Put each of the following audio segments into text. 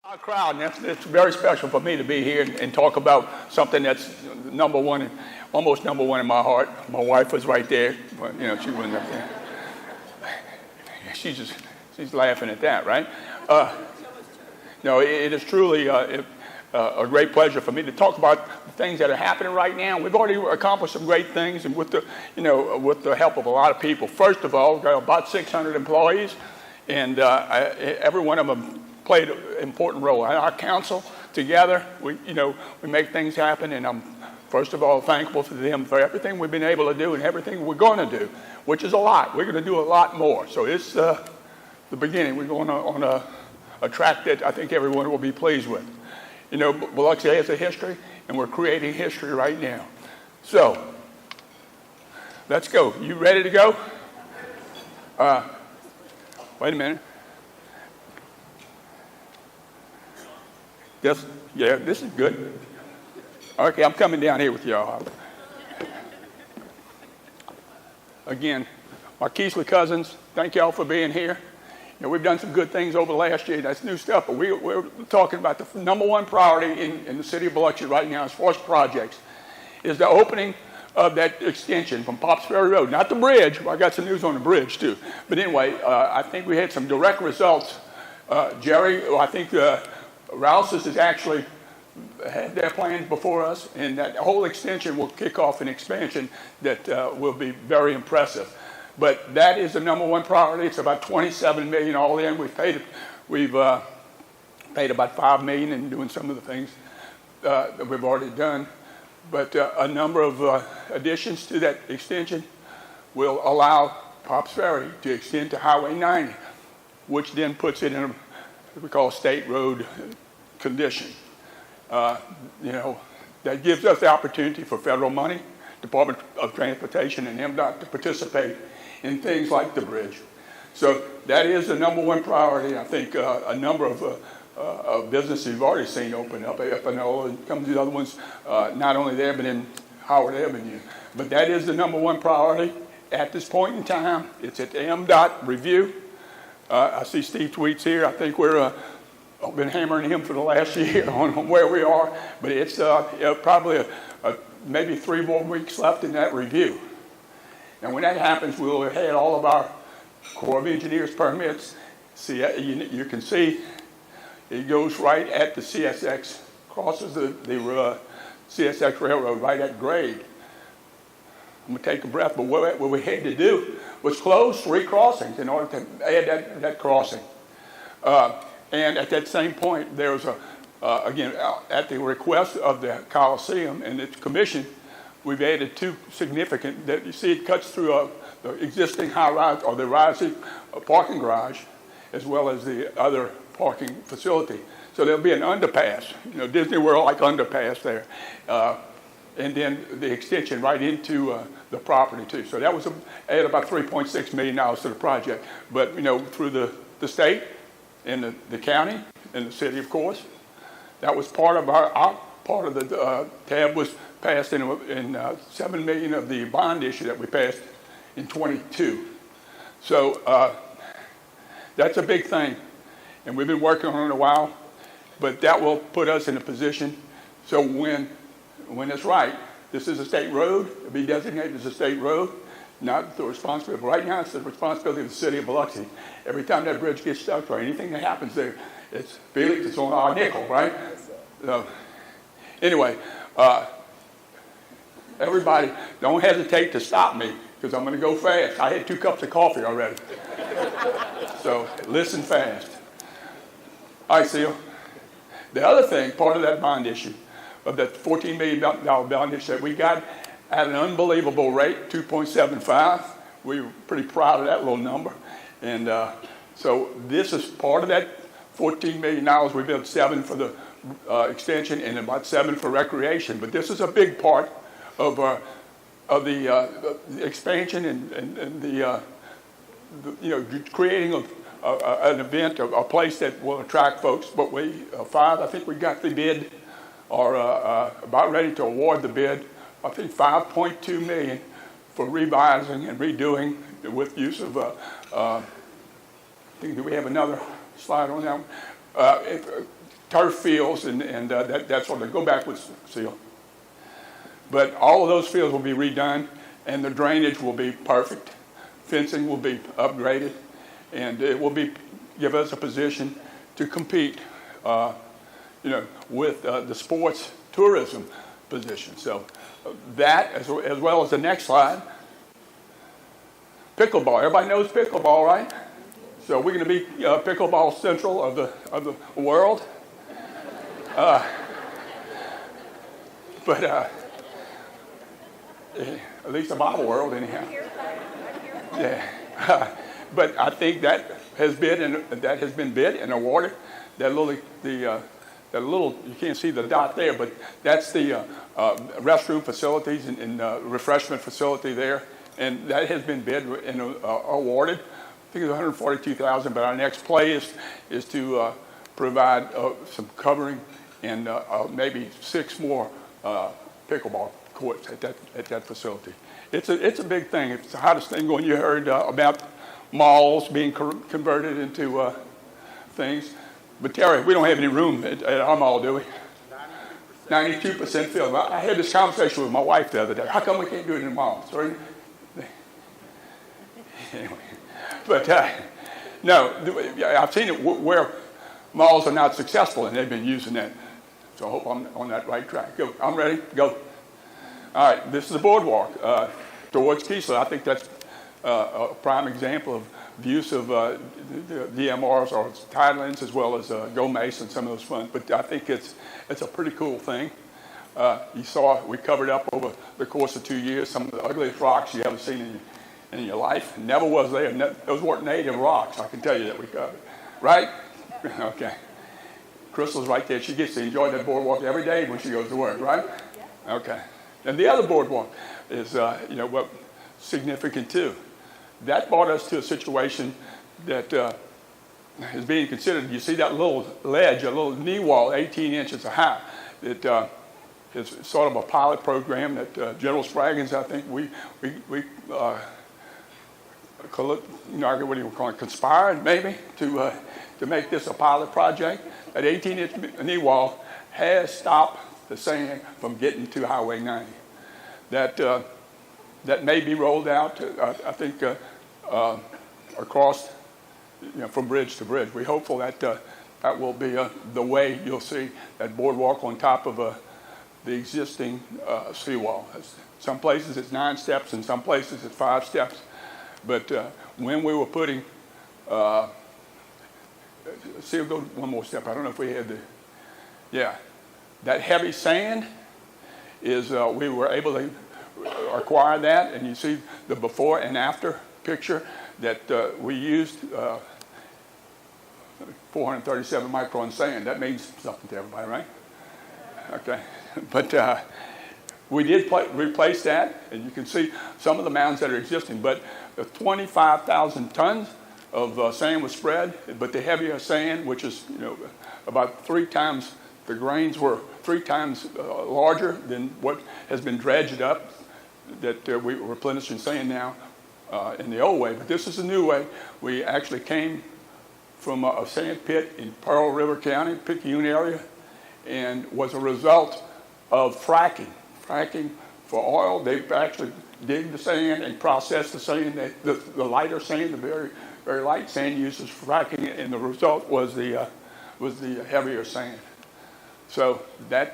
Our crowd, and it's very special for me to be here and talk about something that's number one, almost number one in my heart. My wife was right there, but she wasn't up there. She's laughing at that, right? No, it is truly a great pleasure for me to talk about the things that are happening right now. We've already accomplished some great things, and with the help of a lot of people. First of all, we've got about 600 employees, and every one of them played an important role. Our council together, we make things happen, and I'm first of all thankful to them for everything we've been able to do and everything we're going to do, which is a lot. We're going to do a lot more. So it's the beginning. We're going on a track that I think everyone will be pleased with. Biloxi has a history, and we're creating history right now. So let's go. You ready to go? Wait a minute. This is good. Okay, I'm coming down here with y'all. Again, my Keesley cousins, thank y'all for being here. We've done some good things over the last year. That's new stuff, but we're talking about the number one priority in the city of Biloxi right now as far as projects is the opening of that extension from Pops Ferry Road. Not the bridge. Well, I got some news on the bridge, too. But anyway, I think we had some direct results. Jerry, I think Rouse's has actually had their plans before us, and that whole extension will kick off an expansion that will be very impressive. But that is the number one priority. It's about $27 million all in. We've paid about $5 million in doing some of the things that we've already done. But a number of additions to that extension will allow Pops Ferry to extend to Highway 90, which then puts it in what we call state road condition. That gives us the opportunity for federal money, Department of Transportation and MDOT to participate in things like the bridge. So that is the number one priority. I think a number of businesses you've already seen open up, F&O and some of the other ones, not only there, but in Howard Avenue. But that is the number one priority at this point in time. It's at the MDOT review. I see Steve Tweets here. I think I've been hammering him for the last year on where we are, but it's probably maybe 3 more weeks left in that review. And when that happens, we'll have had all of our Corps of Engineers permits. See, you can see it goes right at the CSX, crosses the CSX Railroad right at grade. I'm going to take a breath, but what we had to do was close 3 crossings in order to add that crossing. And at that same point, there was again, at the request of the Coliseum and its commission, we've added 2 significant, that you see it cuts through the existing high-rise or the rising parking garage, as well as the other parking facility. So there'll be an underpass, Disney World like underpass there. And then the extension right into the property too. So that was add about $3.6 million to the project. But through the state and the county and the city, of course, that was part of our part of the tab was passed in $7 million of the bond issue that we passed in 22. So that's a big thing, and we've been working on it a while. But that will put us in a position so when it's right, this is a state road. It'll be designated as a state road, not the responsibility. Right now, it's the responsibility of the city of Biloxi. Every time that bridge gets stuck or anything that happens there, it's Felix, it's on our nickel, right? So, anyway, everybody, don't hesitate to stop me because I'm going to go fast. I had 2 cups of coffee already. So listen fast. All right, Seal. The other thing, part of that bond issue, of that $14 million bond issue that we got at an unbelievable rate, 2.75. We were pretty proud of that little number. And so this is part of that $14 million. We built $7 for the extension and about $7 for recreation. But this is a big part of the expansion and the creating an event, a place that will attract folks. But I think we got the bid, or about ready to award the bid. I think $5.2 million for revising and redoing with use of. I think, do we have another slide on that one? turf fields, and that's what they go back with seal. But all of those fields will be redone, and the drainage will be perfect. Fencing will be upgraded, and it will give us a position to compete, with the sports tourism position. So that, as well as the next slide, pickleball. Everybody knows pickleball, right? So we're going to be pickleball central of the world. But at least the Bible world, anyhow. Yeah. But I think that has been bid and awarded. That little you can't see the dot there, but that's the restroom facilities and refreshment facility there, and that has been bid and awarded. I think it's $142,000. But our next play is to provide some covering and maybe 6 more pickleball courts at that facility. It's a big thing. It's the hottest thing going. You heard about malls being converted into things. But Terry, we don't have any room at our mall, do we? 92% filled. I had this conversation with my wife the other day. How come we can't do it in the mall? Sorry. Anyway, but no, I've seen it where malls are not successful, and they've been using that. So I hope I'm on that right track. Go. I'm ready. Go. All right. This is the boardwalk towards Keesler. I think that's a prime example of the use of the DMRs or Tidelands, as well as Go Mace and some of those funds. But I think it's a pretty cool thing. You saw we covered up over the course of 2 years some of the ugliest rocks you ever seen in your life. Never was there. Those weren't native rocks. I can tell you that we covered. Right? Okay. Crystal's right there. She gets to enjoy that boardwalk every day when she goes to work, right? Okay. And the other boardwalk is, significant too. That brought us to a situation that is being considered. You see that little ledge, a little knee wall, 18 inches high. It is sort of a pilot program that General Spraggins, I think, we what do you call it, conspired maybe to make this a pilot project. That 18-inch knee wall has stopped the sand from getting to Highway 90. That may be rolled out, I think, across, from bridge to bridge. We're hopeful that that will be the way you'll see that boardwalk on top of the existing seawall. Some places it's 9 steps, and some places it's 5 steps. But when we were putting, see, we'll go one more step. I don't know if we had that heavy sand is, we were able to acquire that, and you see the before and after picture that we used 437 micron sand. That means something to everybody, right? Okay, but we did replace that, and you can see some of the mounds that are existing, but 25,000 tons of sand was spread, but the heavier sand, which is about 3 times, the grains were 3 times larger than what has been dredged up, that we replenishing sand now in the old way. But this is a new way. We actually came from a sand pit in Pearl River County, Picayune area, and was a result of fracking. Fracking for oil. They actually dig the sand and process the sand. The lighter sand, the very, very light sand, uses fracking, and the result was the heavier sand. So that's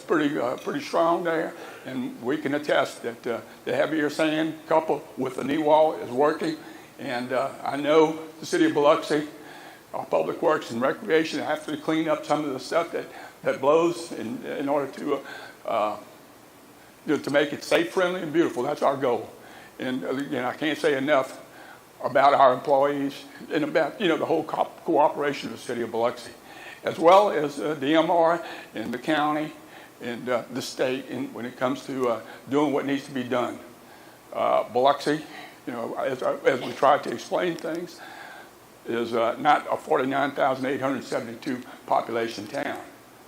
pretty strong there, and we can attest that the heavier sand coupled with the knee wall is working. And I know the city of Biloxi, our Public Works and Recreation, have to clean up some of the stuff that blows in order to make it safe, friendly, and beautiful. That's our goal. And again, I can't say enough about our employees and about the whole cooperation of the city of Biloxi, as well as the DMR and the county and the state when it comes to doing what needs to be done. Biloxi, as we try to explain things, is not a 49,872 population town.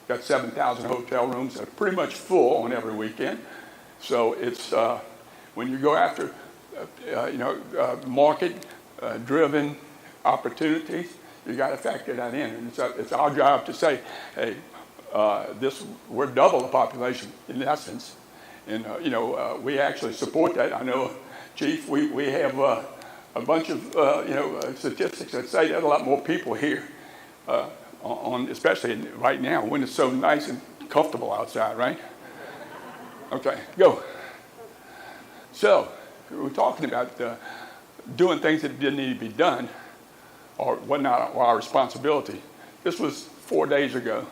Got 7,000 hotel rooms that are pretty much full on every weekend. So it's when you go after market-driven opportunities, You got to factor that in. And it's our job to say, hey, we're double the population in essence. And, we actually support that. I know, Chief, we have a bunch of, statistics that say there's a lot more people here, especially right now when it's so nice and comfortable outside, right? Okay, go. So, we're talking about doing things that didn't need to be done or were not our responsibility. This was 4 days ago.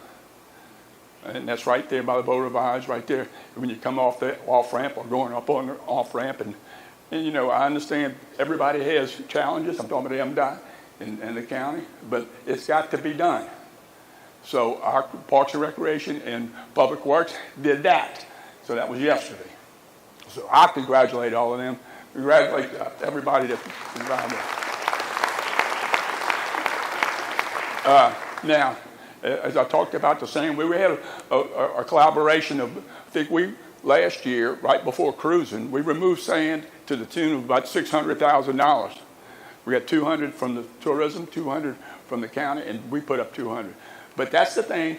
And that's right there by the boat revives, right there. When you come off the off-ramp or going up on the off-ramp. And I understand everybody has challenges. I'm talking about MDOT and the county. But it's got to be done. So our Parks and Recreation and Public Works did that. So that was yesterday. So I congratulate all of them. Congratulate everybody that's involved there. Now, as I talked about the sand, we had a collaboration of, I think last year, right before cruising, we removed sand to the tune of about $600,000. We got 200 from the tourism, 200 from the county, and we put up 200. But that's the thing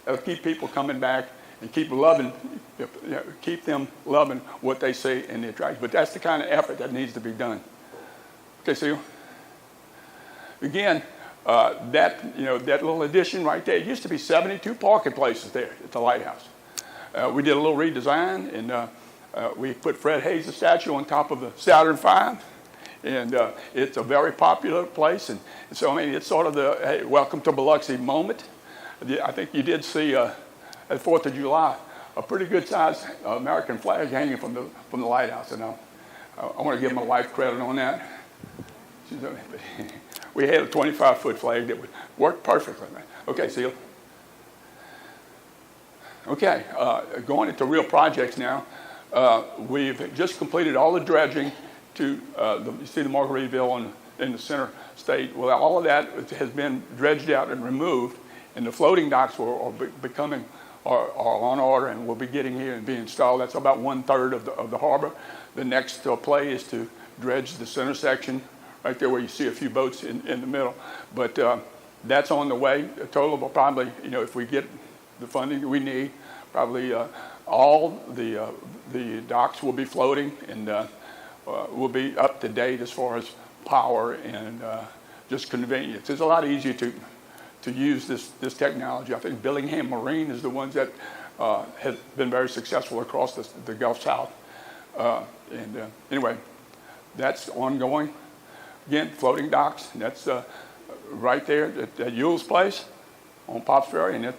that'll keep people coming back and keep them loving what they see and the attraction. But that's the kind of effort that needs to be done. Okay, Seal? Again, that little addition right there, it used to be 72 parking places there at the lighthouse. We did a little redesign, and we put Fred Hayes' statue on top of the Saturn V. And it's a very popular place. And so, I mean, it's sort of the hey, welcome to Biloxi moment. I think you did see at 4th of July a pretty good sized American flag hanging from the lighthouse. And I want to give my wife credit on that. We had a 25-foot flag that would work perfectly. Okay, Seal. Okay, going into real projects now. We've just completed all the dredging to, you see the Margaritaville in the center state. Well, all of that has been dredged out and removed, and the floating docks are on order and will be getting here and be installed. That's about 1/3 of the harbor. The next play is to dredge the center section right there where you see a few boats in the middle. But that's on the way. A total of probably, if we get the funding that we need, probably all the docks will be floating and will be up to date as far as power and just convenience. It's a lot easier to use this technology. I think Billingham Marine is the ones that has been very successful across the Gulf South. Anyway, that's ongoing. Again, floating docks. That's right there at Yule's place on Pops Ferry, and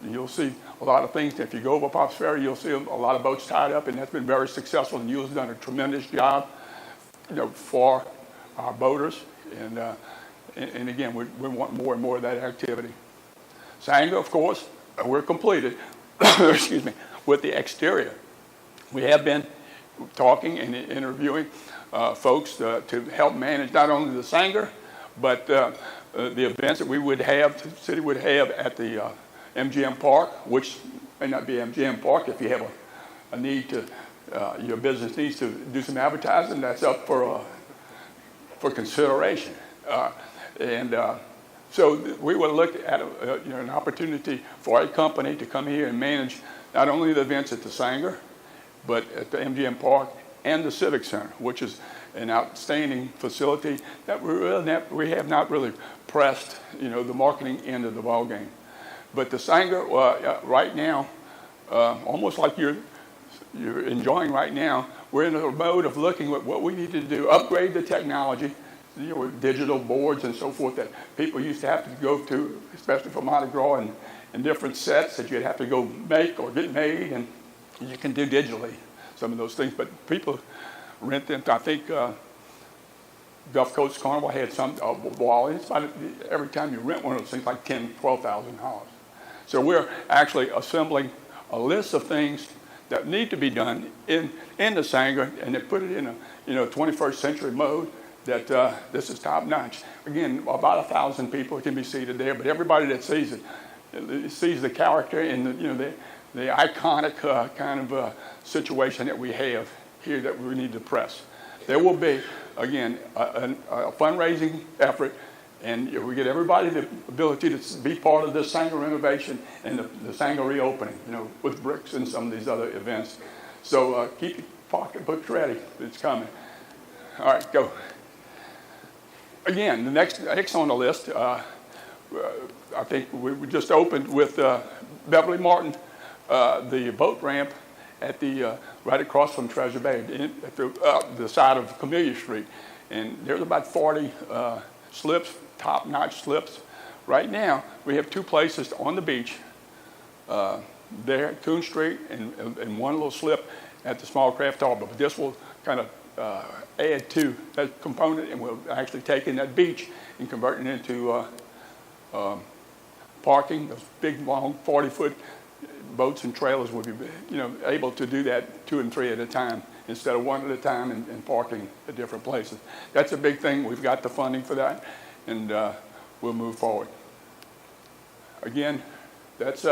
you'll see a lot of things. If you go over Pops Ferry, you'll see a lot of boats tied up, and that's been very successful. And Yule's done a tremendous job, for our boaters. And again, we want more and more of that activity. Sanger, of course, we're completed. Excuse me, with the exterior. We have been talking and interviewing folks to help manage not only the Sanger, but the events that the city would have at the MGM Park, which may not be MGM Park. If you have a need to, your business needs to do some advertising, that's up for consideration. So we would look at an opportunity for a company to come here and manage not only the events at the Sanger, but at the MGM Park and the Civic Center, which is an outstanding facility that we have not really pressed, the marketing end of the ball game. But the Sanger, right now, almost like you're enjoying right now, we're in a mode of looking at what we need to do, upgrade the technology, digital boards and so forth that people used to have to go to, especially for Mardi Gras and different sets that you'd have to go make or get made, and you can do digitally some of those things. But people rent them. I think Gulf Coast Carnival had some wall. It's about every time you rent one of those things, like $10,000, $12,000. So we're actually assembling a list of things that need to be done in the Sanger, and they put it in a 21st century mode. That this is top notch. Again, about 1,000 people can be seated there, but everybody that sees it sees the character and the iconic kind of situation that we have here that we need to press. There will be, again, a fundraising effort And we get everybody the ability to be part of this Sanger renovation and the Sanger reopening, with bricks and some of these other events. So keep your pocketbooks ready. It's coming. All right, go. Again, the next on the list, I think we just opened with Beverly Martin, the boat ramp at the right across from Treasure Bay, at the side of Camellia Street. And there's about 40 slips, top-notch slips. Right now, we have 2 places on the beach, there at Coon Street and one little slip at the Small Craft Harbor. But this will kind of add to that component, and we'll actually take in that beach and convert it into parking. Those big, long, 40-foot boats and trailers will be, able to do that 2 and 3 at a time instead of 1 at a time and parking at different places. That's a big thing. We've got the funding for that, and we'll move forward. Again, that's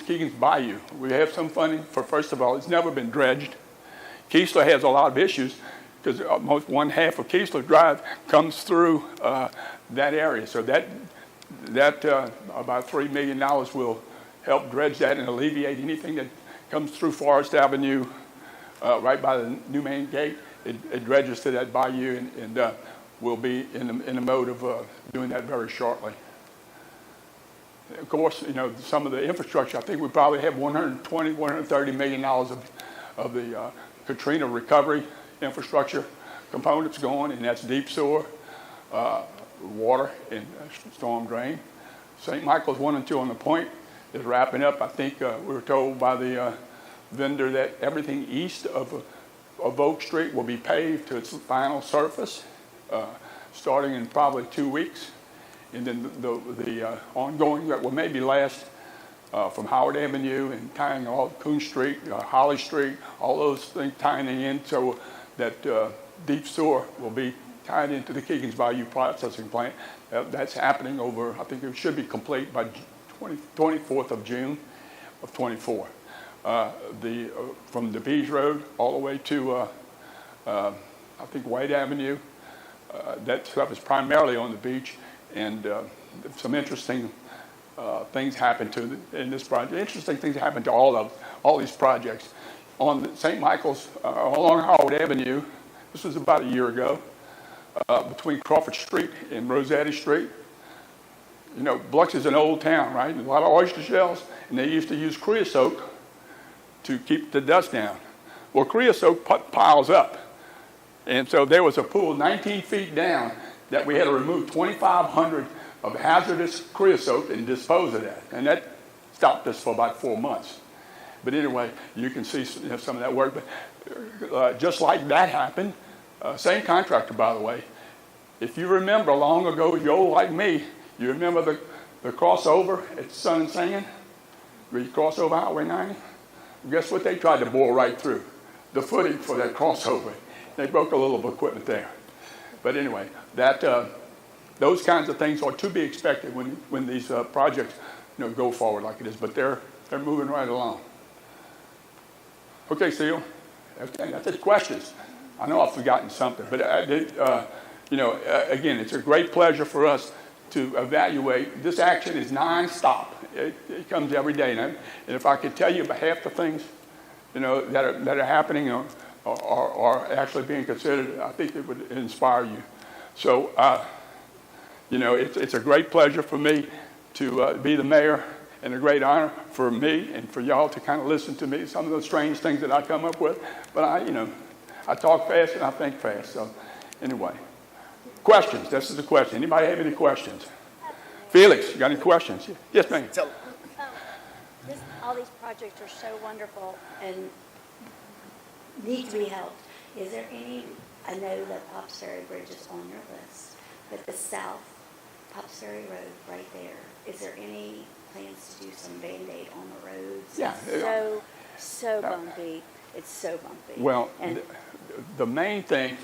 Keegan's Bayou. We have some funding for, first of all, it's never been dredged. Keesler has a lot of issues because almost 1/2 of Keesler Drive comes through that area. So that about $3 million will help dredge that and alleviate anything that comes through Forest Avenue right by the new main gate. It dredges to that bayou, and we'll be in the mode of doing that very shortly. Of course, some of the infrastructure, I think we probably have $120, $130 million of the Katrina recovery infrastructure components going, and that's deep sewer, water, and storm drain. St. Michael's 1 and 2 on the Point is wrapping up. I think we were told by the vendor that everything east of Oak Street will be paved to its final surface, starting in probably 2 weeks. And then the ongoing that will maybe last from Howard Avenue and tying all Coon Street, Holly Street, all those things tying in so that deep sewer will be tied into the Keegan's Bayou processing plant. That's happening over, I think it should be complete by 24th of June of 24. From the Beach Road all the way to, I think, White Avenue, that stuff is primarily on the beach, and some interesting things happen in this project. Interesting things happen to all these projects. On St. Michael's, along Howard Avenue, this was about a year ago, between Crawford Street and Rossetti Street. Biloxi is an old town, right? There's a lot of oyster shells, and they used to use creosote to keep the dust down. Well, creosote piles up, and so there was a pool 19 feet down that we had to remove 2,500 of hazardous creosote and dispose of that, and that stopped us for about 4 months. But anyway, you can see some of that work. But just like that happened, same contractor, by the way. If you remember long ago, you're old like me, you remember the crossover at Sun and Sand, where you cross over Highway 90? Guess what they tried to bore right through? The footing for that crossover. They broke a little equipment there. But anyway, those kinds of things are to be expected when these projects go forward like it is. But they're moving right along. Okay, Seal. Okay, that's it. Questions. I know I've forgotten something, but again, it's a great pleasure for us to evaluate. This action is nonstop. It comes every day. And if I could tell you about half the things, that are happening or are actually being considered, I think it would inspire you. So, it's a great pleasure for me to be the mayor, and a great honor for me and for y'all to kind of listen to me, some of those strange things that I come up with. But I talk fast and I think fast. So anyway, questions. This is a question. Anybody have any questions? Felix, you got any questions? Yes, ma'am. All these projects are so wonderful and need to be helped. Is there any, I know that Pops Ferry Bridge is on your list, but the South Pops Ferry Road right there, is there any plans to do some Band-Aid on the roads? Yeah. It's so bumpy. It's so bumpy. Well, the main thing,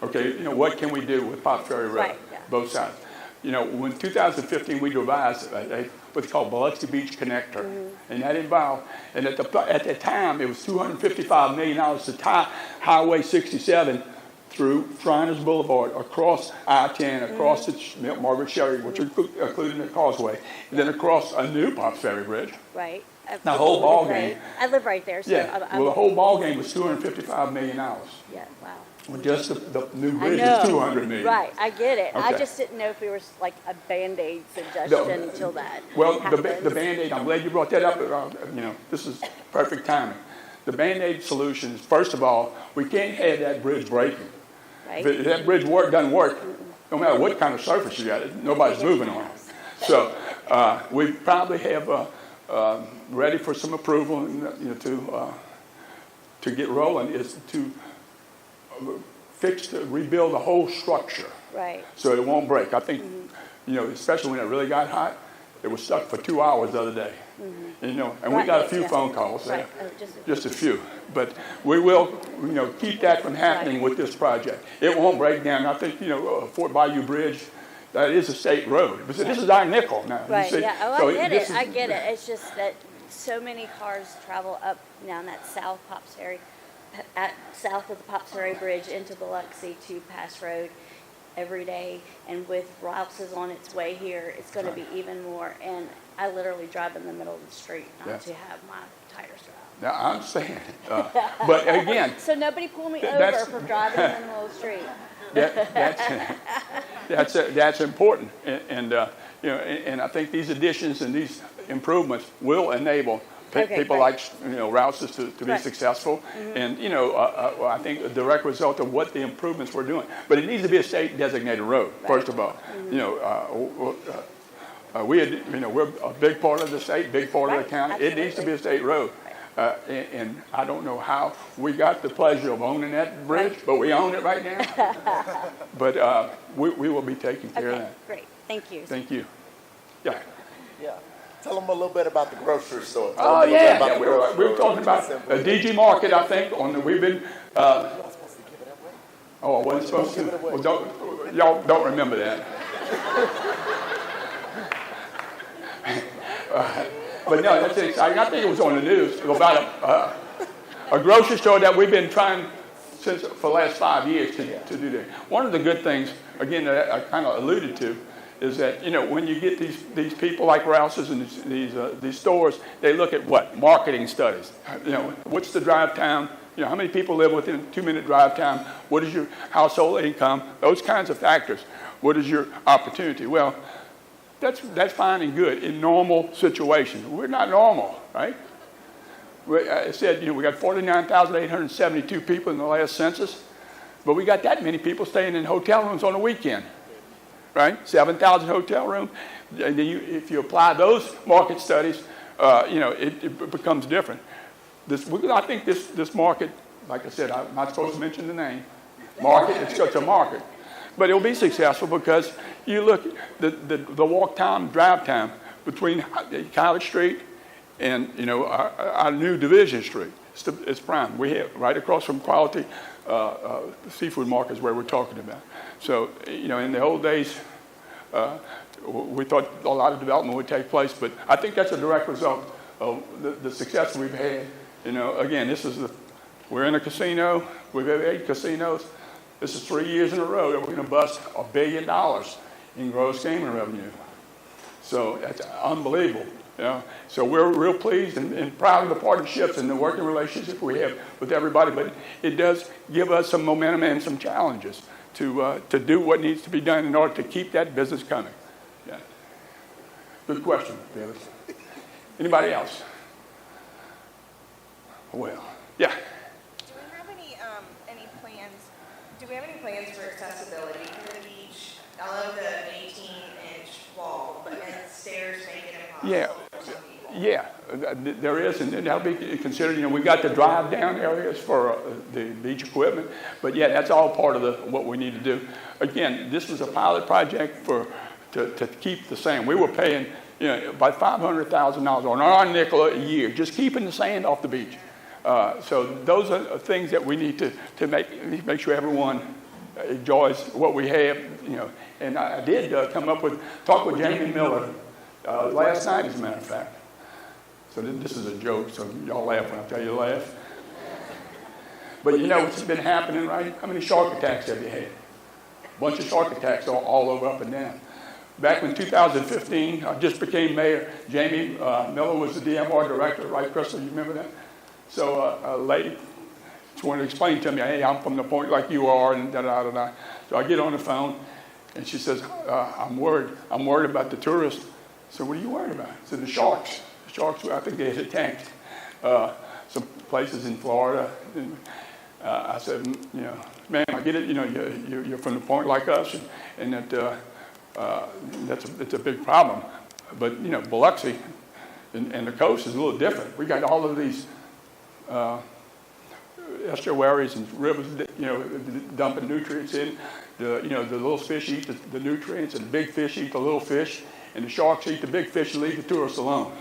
okay, what can we do with Pops Ferry Road? Right, yeah. Both sides. When 2015 we devised what's called Biloxi Beach Connector, and that involved, and at the time it was $255 million to tie Highway 67 through Shriners Boulevard, across I-10, across the Margaret Sherry, which are including the causeway, and then across a new Pops Ferry Bridge. Right. The whole ball game. I live right there, so Yeah, well, the whole ball game was $255 million. Yeah, wow. Well, just the new I bridge know. is $200 million. Right, I get it. I Okay. just didn't know if it was like a Band-Aid suggestion until that Well, happens. the Band-Aid, I'm glad you brought that up. This is perfect timing. The Band-Aid solution is, first of all, we can't have that bridge breaking. Right. If that bridge doesn't work, no matter what kind of surface you got, nobody's moving on it. So we probably have ready for some approval, to get rolling, is to rebuild the whole structure. Right. So it won't break. I think, especially when it really got hot, it was stuck for 2 hours the other day. And we got a few phone calls there, just a few. But we will, keep that from happening with this project. It won't break down. I think, Fort Bayou Bridge, that is a state road. But this is our nickel now. Right, See? yeah. Oh, So I get it. It's just that so many cars travel up down that south Pops Ferry, south of the Pops Ferry Bridge into Biloxi to Pass Road every day. And with Rouse's on its way here, it's going to be even more. And I literally drive in the middle of the street not to have my tires dry. Now, I understand. But again, So nobody pull me over That's- for driving in the middle of the street. that's important. And I think these additions and these improvements will enable Okay, people great. like, Rouse's to be Right. successful. And, I think a direct result of what the improvements we're doing. But it needs to be a state designated road, first of all. We're a big part of the state, big part of the Right, county. It needs to be a state road. And I don't know how we got the pleasure of owning that bridge, Right. but we own it right now. But we will be taking care of Okay, that. great. Thank you. Thank you. Yeah. Yeah. Tell them a little bit about the grocery store. Tell Oh, them a little bit yeah. about Yeah, the we grocery were store. talking about a DG Market, I think, we've been, I wasn't supposed to. Well, y'all don't remember that. But no, that's exciting. I think it was on the news about a grocery store that we've been trying for the last 5 years to do that. One of the good things, again, that I kind of alluded to, is that, when you get these people like Rouse's and these stores, they look at what? Marketing studies. What's the drive time? How many people live within a 2-minute drive time? What is your household income? Those kinds of factors. What is your opportunity? Well, that's fine and good in normal situations. We're not normal, right? I said, we got 49,872 people in the last census, but we got that many people staying in hotel rooms on the weekend, right? 7,000 hotel rooms. And then if you apply those market studies, it becomes different. I think this market, like I said, I'm not supposed to mention the name. Market, it's such a market. But it'll be successful because you look at the walk time, drive time between College Street and, our new Division Street. It's prime. We have right across from Quality Seafood Markets where we're talking about. So, in the old days, we thought a lot of development would take place, but I think that's a direct result of the success we've had. Again, we're in a casino. We've had 8 casinos. This is 3 years in a row that we're going to bust $1 billion in gross gaming revenue. So that's unbelievable. So we're real pleased and proud of the partnerships and the working relationship we have with everybody. But it does give us some momentum and some challenges to do what needs to be done in order to keep that business coming. Yeah. Good question, Felix. Anybody else? Well, yeah. Do we have any plans? Do we have any plans for accessibility for the beach? I love the 18-inch wall, but and stairs make it impossible Yeah. for some people. Yeah, there is, and that'll be considered. We got the drive-down areas for the beach equipment, but yeah, that's all part of what we need to do. Again, this was a pilot project to keep the sand. We were paying, about $500,000 on our nickel a year, just keeping the sand off the beach. So those are things that we need to make sure everyone enjoys what we have. And I did talk with Jamie Miller last night, as a matter of fact. So this is a joke, so y'all laugh when I tell you to laugh. But you know what's been happening, right? How many shark attacks have you had? A bunch of shark attacks all over, up and down. Back in 2015, I just became mayor. Jamie Miller was the DMR director, right, Crystal? You remember that? So a lady just wanted to explain to me, hey, I'm from the point like you are, and da-da-da-da. So I get on the phone, and she says, I'm worried. I'm worried about the tourists. So what are you worried about? I said, the sharks. The sharks, I think they had attacked some places in Florida. And, I said, you know, ma'am, I get it. You know, you're from the point like us, and that that's a big problem. But you know, Biloxi and the coast is a little different. We got all of these estuaries and rivers, you know, dumping nutrients in. The little fish eat the nutrients, and the big fish eat the little fish, and the sharks eat the big fish and leave the tourists alone.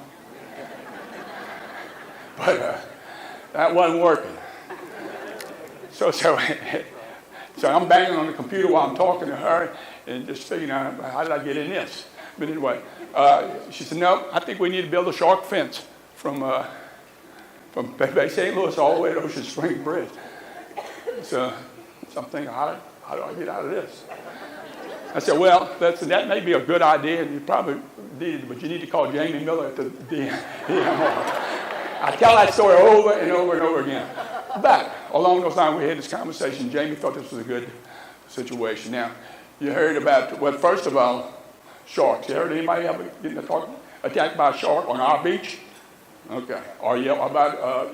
But that wasn't working. So I'm banging on the computer while I'm talking to her and just figuring out how did I get in this. But anyway, she said, no, I think we need to build a shark fence from Bay St. Louis all the way to Ocean Spring Bridge. So I'm thinking, how do I get out of this? I said, well, that may be a good idea, and you probably need it, but you need to call Jamie Miller at the DMR. I tell that story over and over and over again. But along those lines, we had this conversation. Jamie thought this was a good situation. Now, you heard about, well, first of all, sharks. You heard anybody ever getting attacked by a shark on our beach? Okay. Or you about,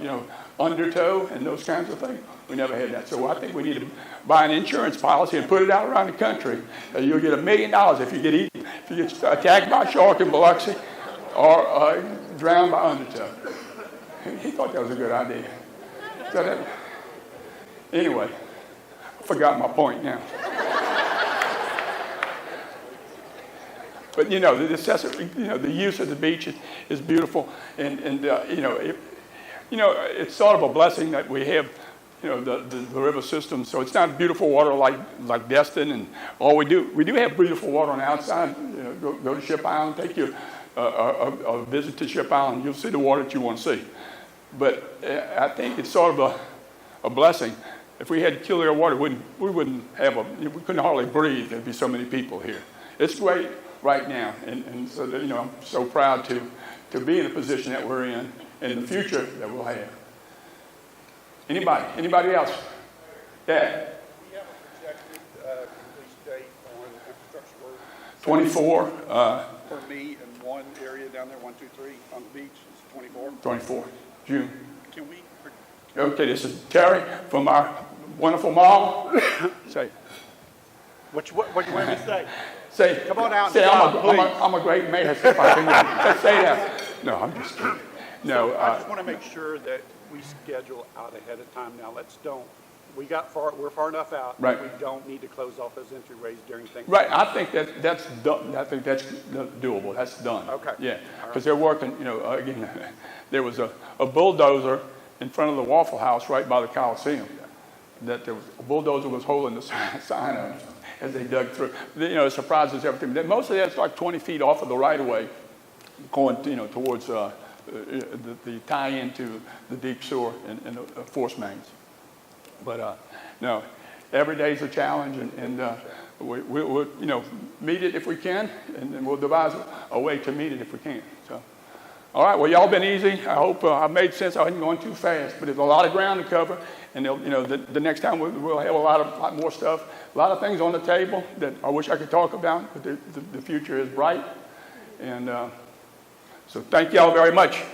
undertow and those kinds of things? We never had that. So I think we need to buy an insurance policy and put it out around the country. You'll get $1 million if you get attacked by a shark in Biloxi or drowned by undertow. He thought that was a good idea. Anyway, I forgot my point now. But the necessity, the use of the beach is beautiful, and it's sort of a blessing that we have, the river system. So it's not beautiful water like Destin, and all we do have beautiful water on the outside. Go to Ship Island, take you a visit to Ship Island, you'll see the water that you want to see. But I think it's sort of a blessing. If we had clear water, we couldn't hardly breathe. There'd be so many people here. It's great right now, and so I'm so proud to be in the position that we're in and the future that we'll have. Anybody else? Yeah. We have a projected release date on infrastructure work. 24. For me, in one area down there, 1, 2, 3 on the beach, it's 24. 24. June. Can we? Okay, this is Terry from our wonderful mall. Say. What do you want me to say? Say. Come on out. Say I'm a great mayor. If I can say that. No, I'm just kidding. No. I just want to make sure that we schedule out ahead of time. Now, we're far enough out. Right. That we don't need to close off those entryways during Thanksgiving. Right. I think that's done. I think that's doable. That's done. Okay. Yeah. Because they're working. Again, there was a bulldozer in front of the Waffle House right by the Coliseum. That there was a bulldozer was holding the sign up as they dug through. It surprises everything. Mostly that's like 20 feet off of the right of way, going towards the tie-in to the deep sewer and the force mains. But no, every day is a challenge, and we'll meet it if we can, and then we'll devise a way to meet it if we can. So, all right. Well, y'all been easy. I hope I made sense. I wasn't going too fast, but there's a lot of ground to cover, and the next time we'll have a lot more stuff, a lot of things on the table that I wish I could talk about, but the future is bright, and so thank y'all very much.